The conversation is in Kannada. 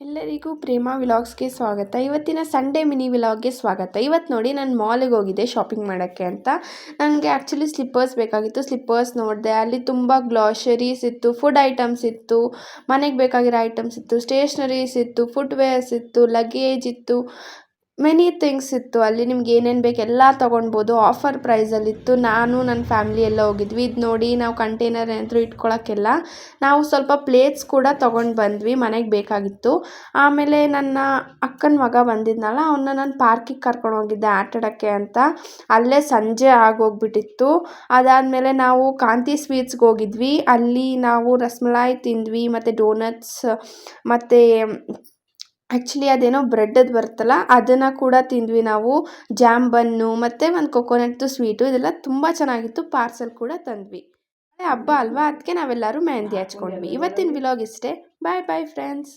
ಎಲ್ಲರಿಗೂ ಪ್ರೇಮ ವಿಲಾಗ್ಸ್ಗೆ ಸ್ವಾಗತ. ಇವತ್ತಿನ ಸಂಡೇ ಮಿನಿ ವಿಲಾಗ್ಗೆ ಸ್ವಾಗತ. ಇವತ್ತು ನೋಡಿ ನಾನು ಮಾಲಿಗೆ ಹೋಗಿದ್ದೆ ಶಾಪಿಂಗ್ ಮಾಡೋಕ್ಕೆ ಅಂತ. ನನಗೆ ಆ್ಯಕ್ಚುಲಿ ಸ್ಲಿಪ್ಪರ್ಸ್ ಬೇಕಾಗಿತ್ತು. ಸ್ಲಿಪ್ಪರ್ಸ್ ನೋಡಿದೆ, ಅಲ್ಲಿ ತುಂಬ ಗ್ಲಾಷರೀಸ್ ಇತ್ತು, ಫುಡ್ ಐಟಮ್ಸ್ ಇತ್ತು, ಮನೆಗೆ ಬೇಕಾಗಿರೋ ಐಟಮ್ಸ್ ಇತ್ತು, ಸ್ಟೇಷ್ನರೀಸ್ ಇತ್ತು, ಫುಟ್ವೇರ್ಸ್ ಇತ್ತು, ಲಗೇಜ್ ಇತ್ತು, ಮೆನಿ ಥಿಂಗ್ಸ್ ಇತ್ತು. ಅಲ್ಲಿ ನಿಮ್ಗೆ ಏನೇನು ಬೇಕು ಎಲ್ಲ ತೊಗೊಳ್ಬೋದು. ಆಫರ್ ಪ್ರೈಸಲ್ಲಿತ್ತು. ನಾನು ನನ್ನ ಫ್ಯಾಮಿಲಿ ಎಲ್ಲ ಹೋಗಿದ್ವಿ. ಇದು ನೋಡಿ ನಾವು ಕಂಟೈನರ್ ಏನಾದರೂ ಇಟ್ಕೊಳ್ಳೋಕ್ಕೆಲ್ಲ ನಾವು ಸ್ವಲ್ಪ ಪ್ಲೇಟ್ಸ್ ಕೂಡ ತೊಗೊಂಡು ಬಂದ್ವಿ, ಮನೆಗೆ ಬೇಕಾಗಿತ್ತು. ಆಮೇಲೆ ನನ್ನ ಅಕ್ಕನ ಮಗ ಬಂದಿದ್ನಲ್ಲ, ಅವನ್ನ ನಾನು ಪಾರ್ಕಿಗೆ ಕರ್ಕೊಂಡು ಹೋಗಿದ್ದೆ ಆಟಾಡೋಕ್ಕೆ ಅಂತ. ಅಲ್ಲೇ ಸಂಜೆ ಆಗೋಗ್ಬಿಟ್ಟಿತ್ತು. ಅದಾದಮೇಲೆ ನಾವು ಕಾಂತಿ ಸ್ವೀಟ್ಸ್ಗೆ ಹೋಗಿದ್ವಿ. ಅಲ್ಲಿ ನಾವು ರಸ್ಮಲಾಯಿ ತಿಂದ್ವಿ, ಮತ್ತು ಡೋನಟ್ಸ್, ಮತ್ತು ಆ್ಯಕ್ಚುಲಿ ಅದೇನೋ ಬ್ರೆಡ್ಡದು ಬರುತ್ತಲ್ಲ ಅದನ್ನು ಕೂಡ ತಿಂದ್ವಿ ನಾವು. ಜಾಮ್ ಬನ್ನು ಮತ್ತು ಒಂದು ಕೊಕೊನಟ್ದು ಸ್ವೀಟು, ಇದೆಲ್ಲ ತುಂಬ ಚೆನ್ನಾಗಿತ್ತು. ಪಾರ್ಸೆಲ್ ಕೂಡ ತಂದ್ವಿ. ಹಬ್ಬ ಅಲ್ವಾ, ಅದಕ್ಕೆ ನಾವೆಲ್ಲರೂ ಮೆಹಂದಿ ಹಚ್ಕೊಂಡ್ವಿ. ಇವತ್ತಿನ ವಿಲಾಗ್ ಇಷ್ಟೇ. ಬಾಯ್ ಬಾಯ್ ಫ್ರೆಂಡ್ಸ್.